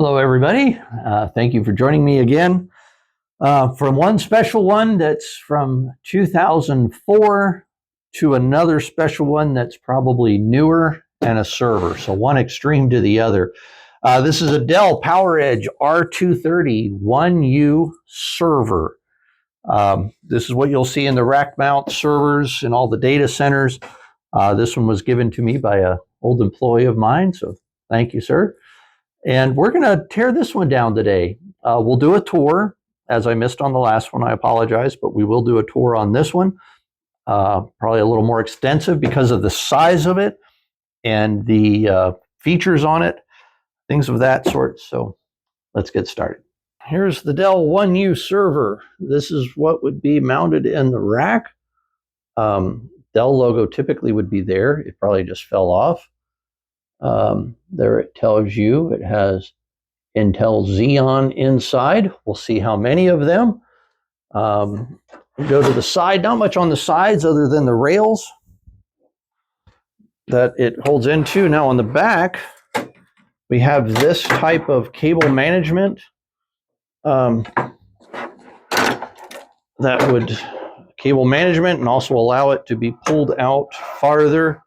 Hello, everybody. Thank you for joining me again from one special one that's from 2004 to another special one that's probably newer and a server. So one extreme to the other. This is a Dell PowerEdge R320 1U server. This is what you'll see in the rack mount servers in all the data centers. This one was given to me by an old employee of mine, so thank you, sir. And we're going to tear this one down today. We'll do a tour. As I missed on the last one, I apologize, but we will do a tour on this one. Probably a little more extensive because of the size of it and the features on it, things of that sort. So let's get started. Here's the Dell 1U server. This is what would be mounted in the rack. Dell logo typically would be there. It probably just fell off. There it tells you it has Intel Xeon inside. We'll see how many of them. Go to the side, not much on the sides other than the rails that it holds into. Now on the back, we have this type of cable management that would cable management and also allow it to be pulled out farther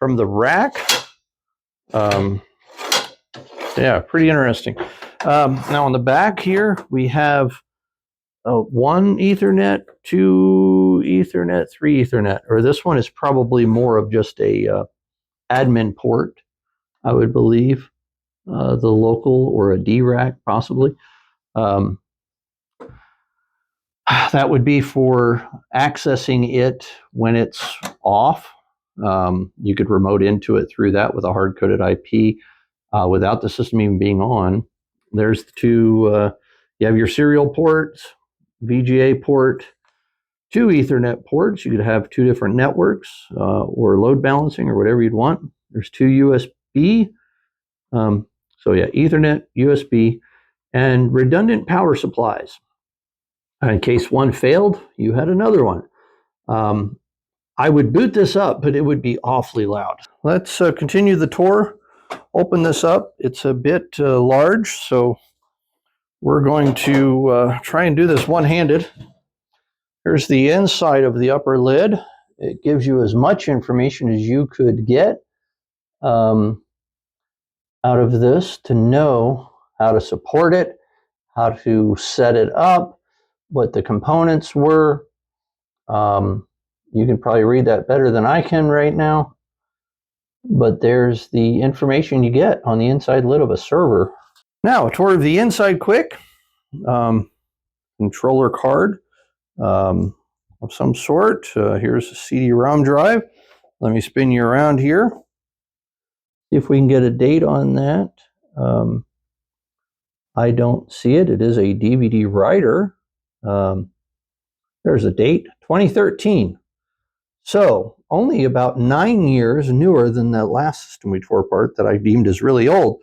from the rack. Yeah, pretty interesting. Now on the back here, we have one Ethernet, two Ethernet, three Ethernet, or this one is probably more of just a admin port, I would believe, the local or a D-rack possibly. That would be for accessing it when it's off. You could remote into it through that with a hard-coded IP without the system even being on. There's the two, you have your serial ports, VGA port, two Ethernet ports. You could have two different networks or load balancing or whatever you'd want. There's two USB. So yeah, Ethernet, USB, and redundant power supplies. In case one failed, you had another one. I would boot this up, but it would be awfully loud. Let's continue the tour. Open this up. It's a bit large, so we're going to try and do this one-handed. Here's the inside of the upper lid. It gives you as much information as you could get out of this to know how to support it, how to set it up, what the components were. You can probably read that better than I can right now. But there's the information you get on the inside lid of a server. Now, a tour of the inside quick. Controller card of some sort. Here's a CD-ROM drive. Let me spin you around here. See if we can get a date on that. I don't see it. It is a DVD writer. There's a date, 2013. So only about 9 years newer than the last system we tore apart that I deemed as really old.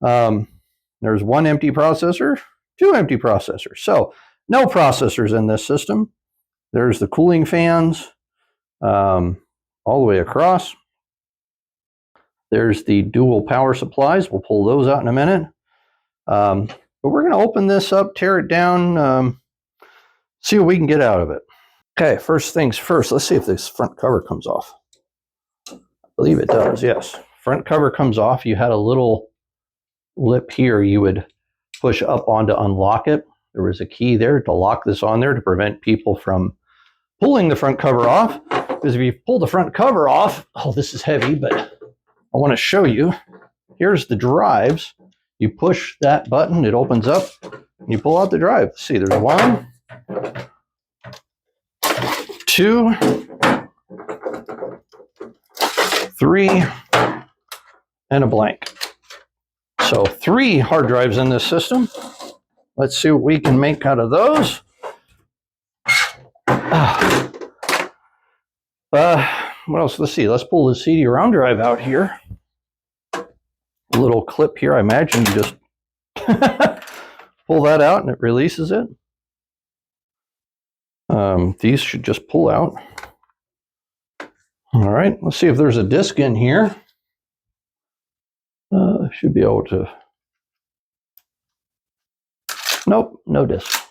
There's one empty processor, two empty processors. So no processors in this system. There's the cooling fans all the way across. There's the dual power supplies. We'll pull those out in a minute. But we're going to open this up, tear it down, see what we can get out of it. Okay, first things first, let's see if this front cover comes off. I believe it does, yes. Front cover comes off. You had a little lip here you would push up on to unlock it. There was a key there to lock this on there to prevent people from pulling the front cover off. Because if you pull the front cover off, oh, this is heavy, but I want to show you. Here's the drives. You push that button, it opens up, and you pull out the drive. See, there's one, two, three, and a blank. So 3 hard drives in this system. Let's see what we can make out of those. What else? Let's see. Let's pull the CD-ROM drive out here. A little clip here. I imagine you just pull that out and it releases it. These should just pull out. All right, let's see if there's a disk in here. Should be able to Nope, no disk.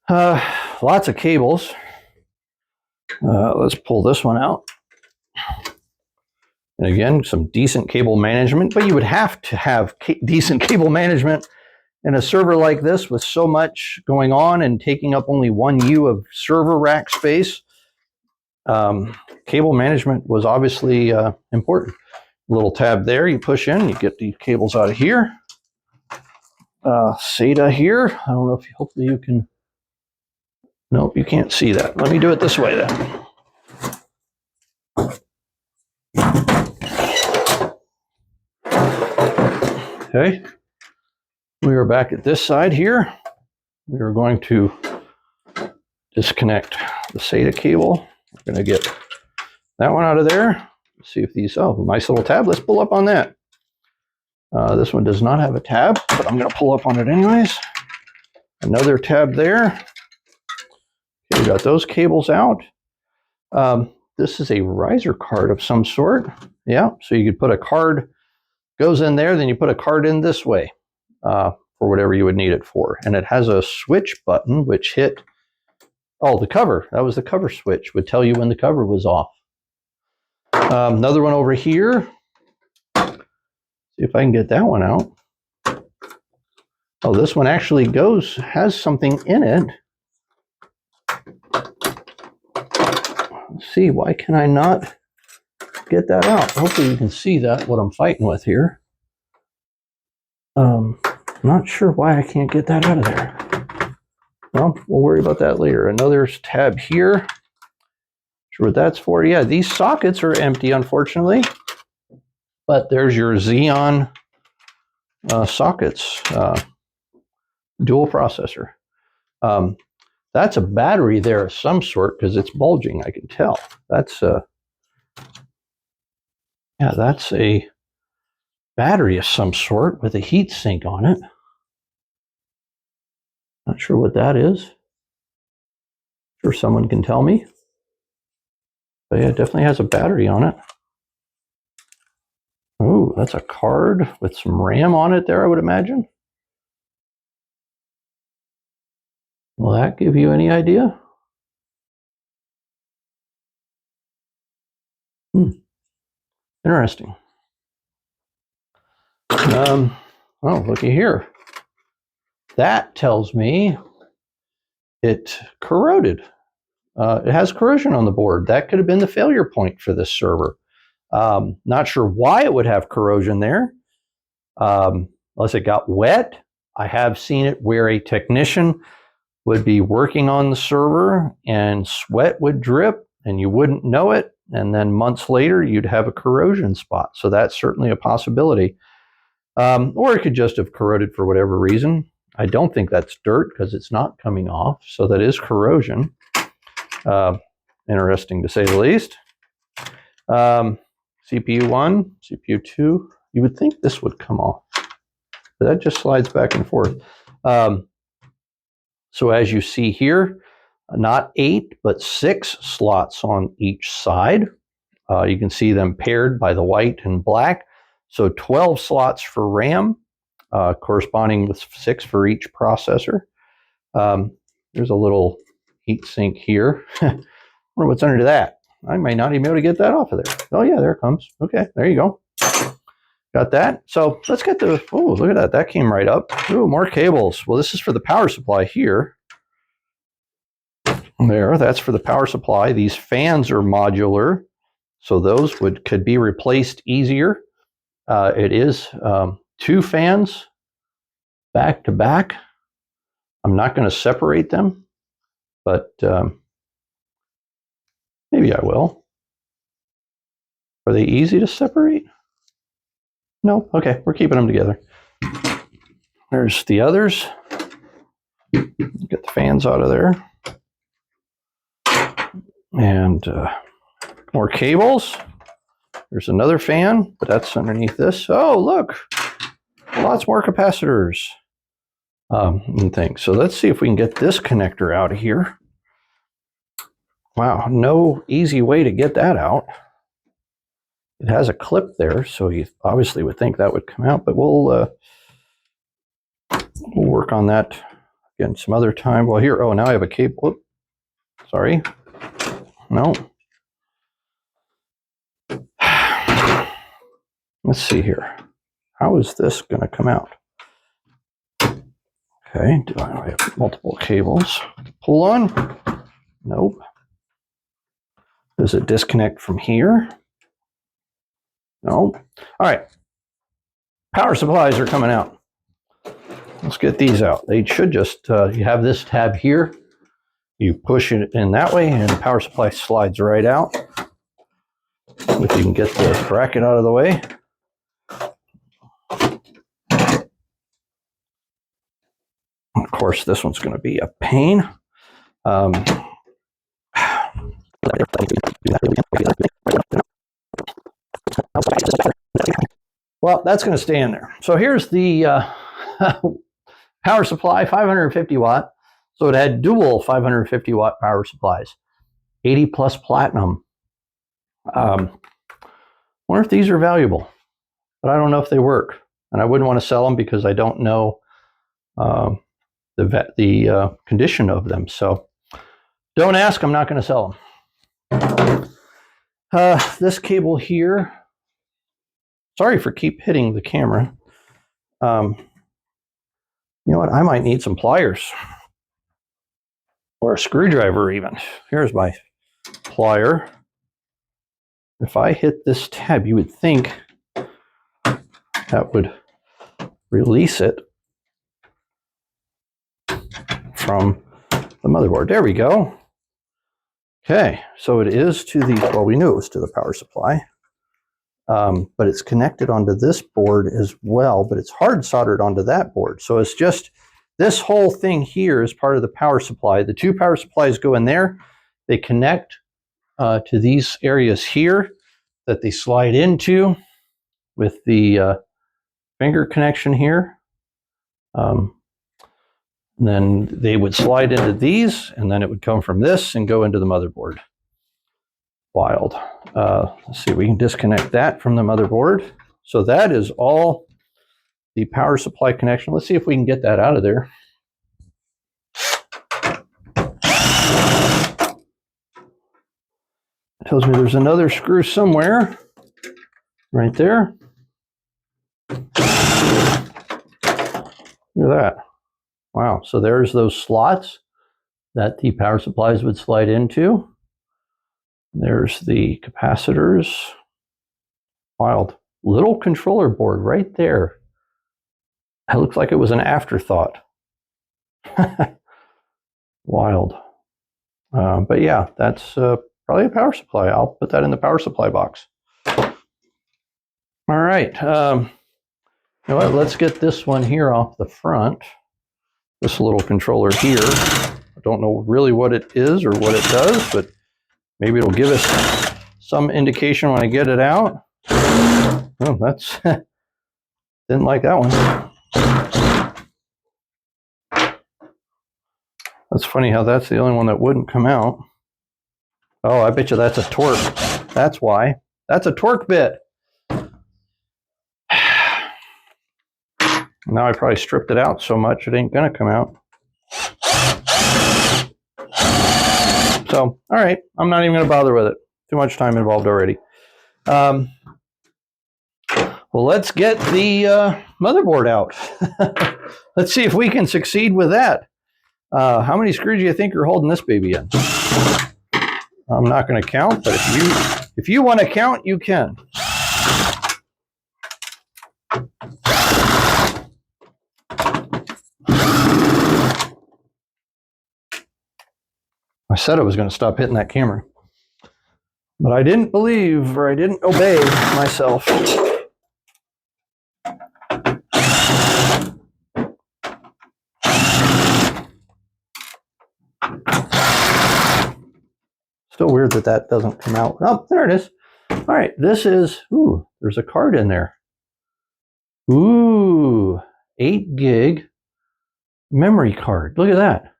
Lots of cables. Let's pull this one out. And again, some decent cable management, but you would have to have decent cable management in a server like this with so much going on and taking up only 1 U of server rack space. Cable management was obviously important. Little tab there, you push in, you get the cables out of here. SATA here. I don't know if hopefully you can. Nope, you can't see that. Let me do it this way then. Okay, we are back at this side here. We are going to disconnect the SATA cable. We're going to get that one out of there. Let's see if these, oh, nice little tab. Let's pull up on that. This one does not have a tab, but I'm going to pull up on it anyways. Another tab there. Okay, we got those cables out. This is a riser card of some sort. Yeah, so you could put a card, goes in there, then you put a card in this way for whatever you would need it for. And it has a switch button, which hit, oh, the cover. That was the cover switch, would tell you when the cover was off. Another one over here. See if I can get that one out. Oh, this one actually has something in it. Let's see, why can I not get that out? Hopefully you can see that, what I'm fighting with here. Not sure why I can't get that out of there. Well, we'll worry about that later. Another tab here. Not sure what that's for. Yeah, these sockets are empty, unfortunately. But there's your Xeon sockets, dual processor. That's a battery there of some sort because it's bulging, I can tell. That's yeah, that's a battery of some sort with a heat sink on it. Not sure what that is. Sure someone can tell me. But yeah, it definitely has a battery on it. Oh, that's a card with some RAM on it there, I would imagine. Will that give you any idea? Interesting. Oh, looky here. That tells me it corroded. It has corrosion on the board. That could have been the failure point for this server. Not sure why it would have corrosion there, unless it got wet. I have seen it where a technician would be working on the server and sweat would drip and you wouldn't know it. And then months later, you'd have a corrosion spot. So that's certainly a possibility. Or it could just have corroded for whatever reason. I don't think that's dirt because it's not coming off. So that is corrosion. Interesting to say the least. CPU 1, CPU 2. You would think this would come off. But that just slides back and forth. So as you see here, not 8, but 6 slots on each side. You can see them paired by the white and black. So 12 slots for RAM, corresponding with 6 for each processor. There's a little heat sink here. I wonder what's under that. I may not even be able to get that off of there. Oh yeah, there it comes. Okay, there you go. Got that. So let's get the, oh, look at that. That came right up. Oh, more cables. Well, this is for the power supply here. There, that's for the power supply. These fans are modular, so those could be replaced easier. It is 2 fans back to back. I'm not going to separate them, but maybe I will. Are they easy to separate? No? Okay, we're keeping them together. There's the others. Get the fans out of there. And more cables. There's another fan, but that's underneath this. Oh, look! Lots more capacitors and things. So let's see if we can get this connector out of here. Wow, no easy way to get that out. It has a clip there, so you obviously would think that would come out, but we'll We'll work on that again some other time. Well, here, oh, now I have a cable. Whoop, sorry. No. Let's see here. How is this going to come out? Okay, do I have multiple cables to pull on? Nope. Does it disconnect from here? No. All right. Power supplies are coming out. Let's get these out. They should just, you have this tab here. You push it in that way and the power supply slides right out. If you can get the bracket out of the way. Of course, this one's going to be a pain. Well, that's going to stay in there. So here's the power supply, 550 watt. So it had dual 550 watt power supplies, 80 plus platinum. Wonder if these are valuable, but I don't know if they work. And I wouldn't want to sell them because I don't know the condition of them. So don't ask, I'm not going to sell them. This cable here, sorry for keep hitting the camera. You know what, I might need some pliers or a screwdriver even. Here's my plier. If I hit this tab, you would think that would release it from the motherboard. There we go. Okay, so it is to the, well, we knew it was to the power supply, but it's connected onto this board as well, but it's hard soldered onto that board. So it's just, this whole thing here is part of the power supply. The two power supplies go in there. They connect to these areas here that they slide into with the finger connection here. And then they would slide into these, and then it would come from this and go into the motherboard. Wild. Let's see, we can disconnect that from the motherboard. So that is all the power supply connection. Let's see if we can get that out of there. It tells me there's another screw somewhere. Right there. Look at that. Wow, so there's those slots that the power supplies would slide into. There's the capacitors. Wild. Little controller board right there. It looks like it was an afterthought. Wild. But yeah, that's probably a power supply. I'll put that in the power supply box. All right. You know what? Let's get this one here off the front. This little controller here. I don't know really what it is or what it does, but maybe it'll give us some indication when I get it out. Oh, that's didn't like that one. That's funny how that's the only one that wouldn't come out. Oh, I bet you that's a torque. That's why. That's a torque bit. Now I probably stripped it out so much it ain't gonna come out. So, all right, I'm not even gonna bother with it. Too much time involved already. Well, let's get the motherboard out. Let's see if we can succeed with that. How many screws do you think are holding this baby in? I'm not gonna count, but if you want to count, you can. I said I was going to stop hitting that camera, but I didn't believe, or I didn't obey myself. Still weird that that doesn't come out. Oh, there it is. All right, this is, ooh, there's a card in there. Ooh, 8 gig memory card. Look at that.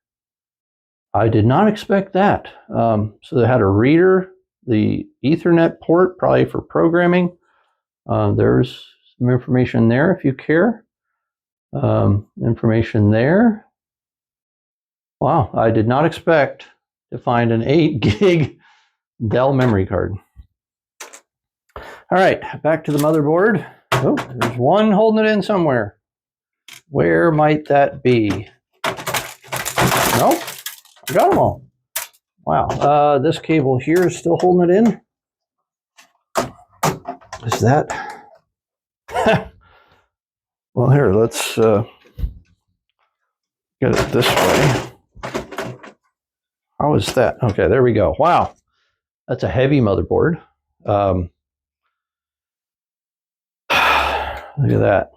I did not expect that. So they had a reader, the Ethernet port, probably for programming. There's some information there if you care. Information there. Wow, I did not expect to find an 8 gig Dell memory card. All right, back to the motherboard. Oh, there's one holding it in somewhere. Where might that be? Nope, I got them all. Wow, this cable here is still holding it in. Is that? Well, here, let's get it this way. How is that? Okay, there we go. Wow, that's a heavy motherboard. Look at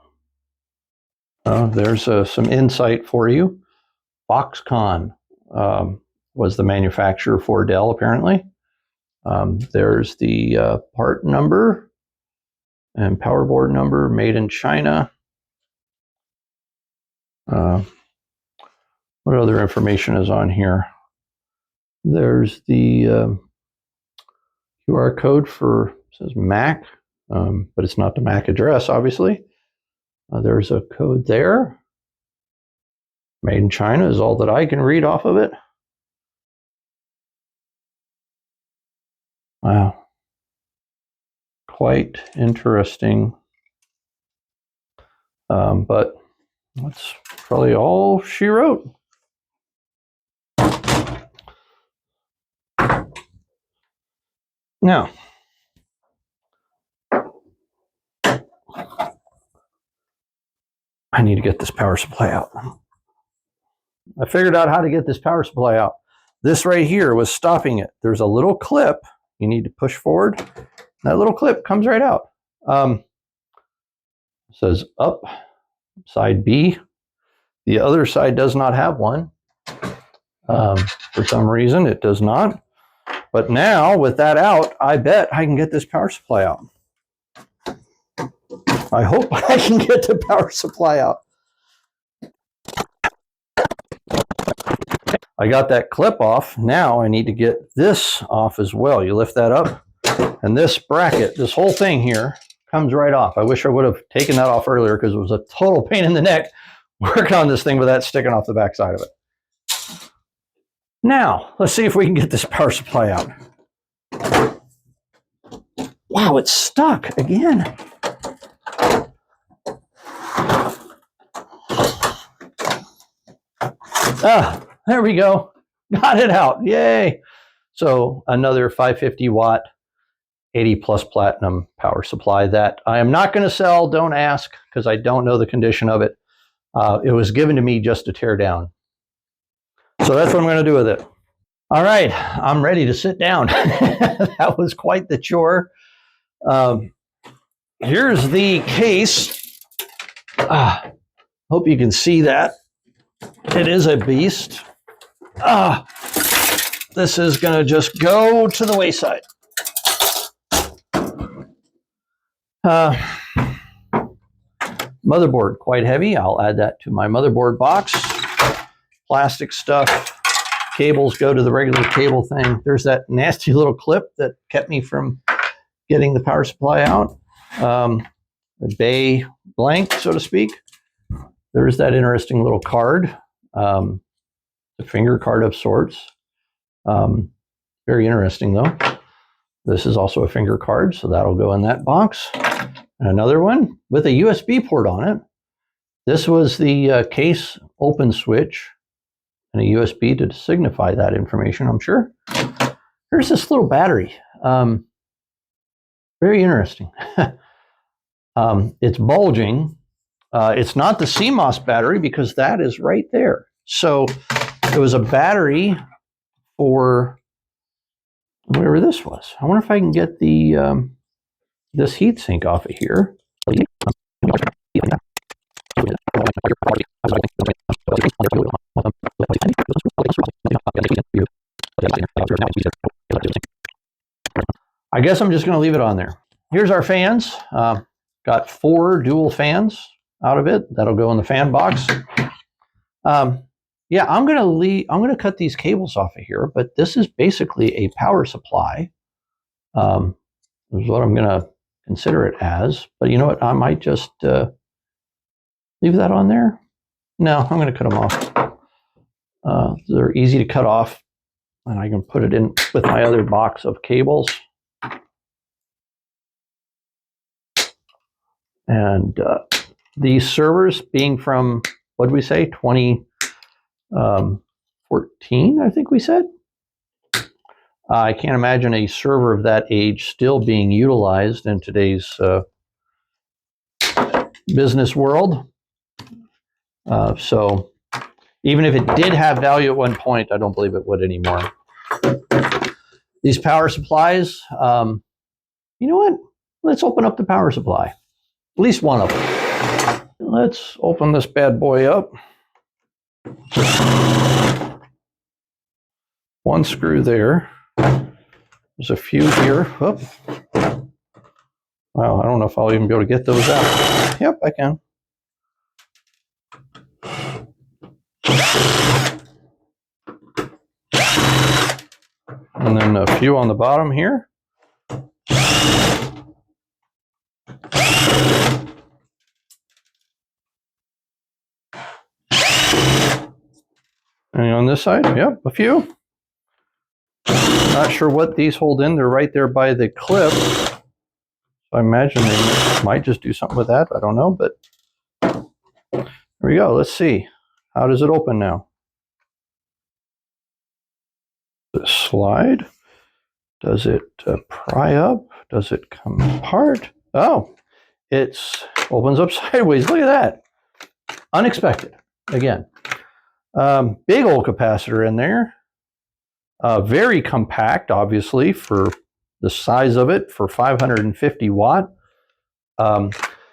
that. There's some insight for you. Foxconn was the manufacturer for Dell, apparently. There's the part number and power board number, made in China. What other information is on here? There's the QR code for, says Mac, but it's not the Mac address, obviously. There's a code there. Made in China is all that I can read off of it. Wow. Quite interesting. But that's probably all she wrote. Now, I need to get this power supply out. I figured out how to get this power supply out. This right here was stopping it. There's a little clip you need to push forward. That little clip comes right out. It says up, side B. The other side does not have one. For some reason, it does not. But now, with that out, I bet I can get this power supply out. I hope I can get the power supply out. I got that clip off. Now I need to get this off as well. You lift that up, and this bracket, this whole thing here, comes right off. I wish I would have taken that off earlier because it was a total pain in the neck working on this thing with that sticking off the back side of it. Now, let's see if we can get this power supply out. Wow, it's stuck again. Ah, there we go. Got it out. Yay. So another 550 watt, 80 plus platinum power supply that I am not going to sell. Don't ask, because I don't know the condition of it. It was given to me just to tear down. So that's what I'm going to do with it. All right, I'm ready to sit down. That was quite the chore. Here's the case. Hope you can see that. It is a beast. This is going to just go to the wayside. Motherboard, quite heavy. I'll add that to my motherboard box. Plastic stuff. Cables go to the regular cable thing. There's that nasty little clip that kept me from getting the power supply out. A bay blank, so to speak. There's that interesting little card. A finger card of sorts. Very interesting, though. This is also a finger card, so that'll go in that box. And another one with a USB port on it. This was the case open switch and a USB to signify that information, I'm sure. Here's this little battery. Very interesting. It's bulging. It's not the CMOS battery because that is right there. So it was a battery for whatever this was. I wonder if I can get the this heatsink off of here. I guess I'm just going to leave it on there. Here's our fans. Got 4 dual fans out of it. That'll go in the fan box. Yeah, I'm going to cut these cables off of here, but this is basically a power supply. Is what I'm going to consider it as. But you know what? I might just leave that on there? No, I'm going to cut them off. They're easy to cut off, and I can put it in with my other box of cables. And these servers being from, what did we say, 2014, I think we said? I can't imagine a server of that age still being utilized in today's business world. So even if it did have value at one point, I don't believe it would anymore. These power supplies, you know what? Let's open up the power supply. At least one of them. Let's open this bad boy up. One screw there. There's a few here. Whoop. Wow, I don't know if I'll even be able to get those out. Yep, I can. And then a few on the bottom here. And on this side, yep, a few. Not sure what these hold in. They're right there by the clip. So I imagine they might just do something with that. I don't know, but there we go. Let's see. How does it open now? Does it slide? Does it pry up? Does it come apart? Oh, it opens up sideways. Look at that. Unexpected. Again. Big old capacitor in there. Very compact, obviously, for the size of it, for 550 watt.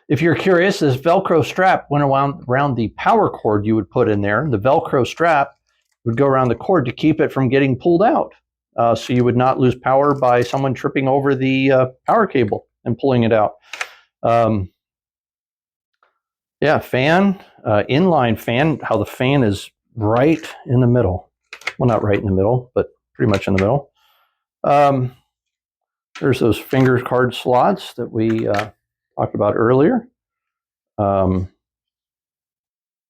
If you're curious, this Velcro strap went around the power cord you would put in there. The Velcro strap would go around the cord to keep it from getting pulled out. So you would not lose power by someone tripping over the power cable and pulling it out. Yeah, fan, inline fan, how the fan is right in the middle. Well, not right in the middle, but pretty much in the middle. There's those finger card slots that we talked about earlier.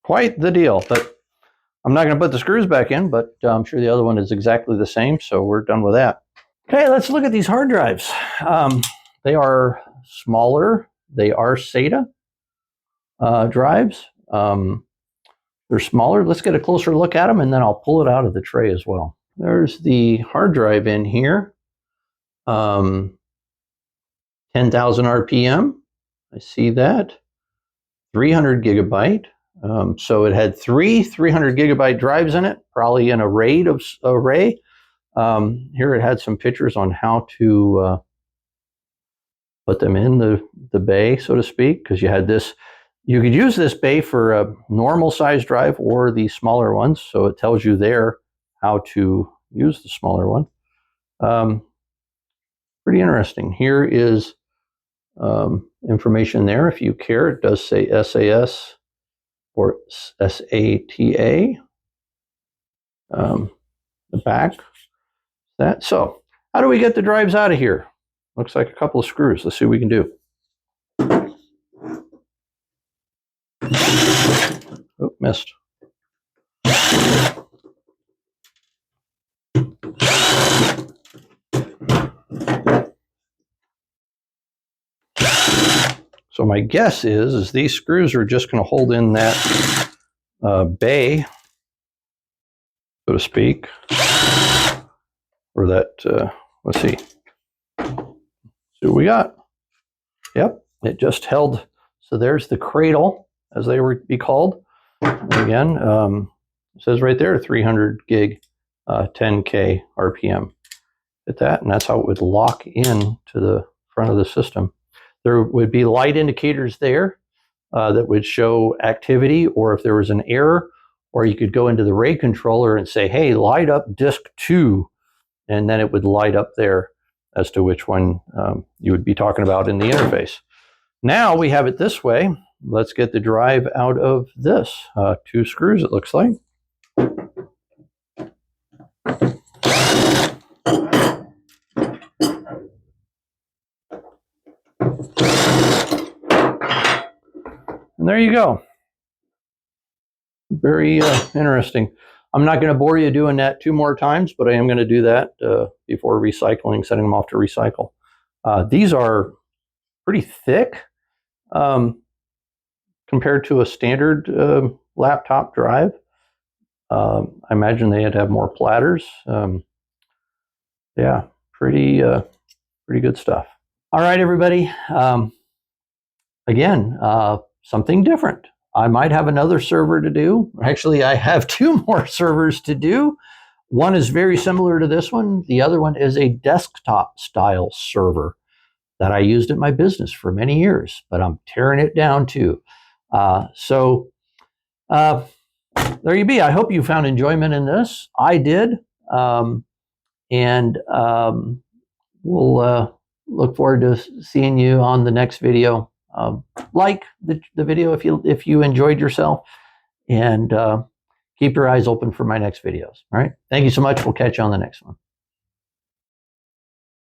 Quite the deal, but I'm not going to put the screws back in, but I'm sure the other one is exactly the same, so we're done with that. Okay, let's look at these hard drives. They are smaller. They are SATA drives. They're smaller. Let's get a closer look at them, and then I'll pull it out of the tray as well. There's the hard drive in here. 10,000 RPM. I see that. 300 gigabyte. So it had three 300 gigabyte drives in it, probably an array. Here it had some pictures on how to put them in the bay, so to speak, because you had this. You could use this bay for a normal size drive or the smaller ones. So it tells you there how to use the smaller one. Pretty interesting. Here is information there. If you care, it does say SAS or SATA. The back. That. So how do we get the drives out of here? Looks like a couple of screws. Let's see what we can do. Oh, missed. So my guess is these screws are just going to hold in that bay, so to speak, or that, let's see what we got. Yep, it just held. So there's the cradle, as they would be called. And again, it says right there, 300 gig, 10K RPM. Hit that, and that's how it would lock in to the front of the system. There would be light indicators there that would show activity, or if there was an error, or you could go into the RAID controller and say, hey, light up disk 2, and then it would light up there as to which one you would be talking about in the interface. Now we have it this way. Let's get the drive out of this. 2 screws, it looks like. And there you go. Very interesting. I'm not going to bore you doing that 2 more times, but I am going to do that before recycling, sending them off to recycle. These are pretty thick compared to a standard laptop drive. I imagine they'd have more platters. Yeah, pretty good stuff. All right, everybody. Again, something different. I might have another server to do. Actually, I have 2 more servers to do. One is very similar to this one. The other one is a desktop style server that I used at my business for many years, but I'm tearing it down too. So there you be. I hope you found enjoyment in this. I did. And we'll look forward to seeing you on the next video. Like the video if you enjoyed yourself, and keep your eyes open for my next videos. All right. Thank you so much. We'll catch you on the next one.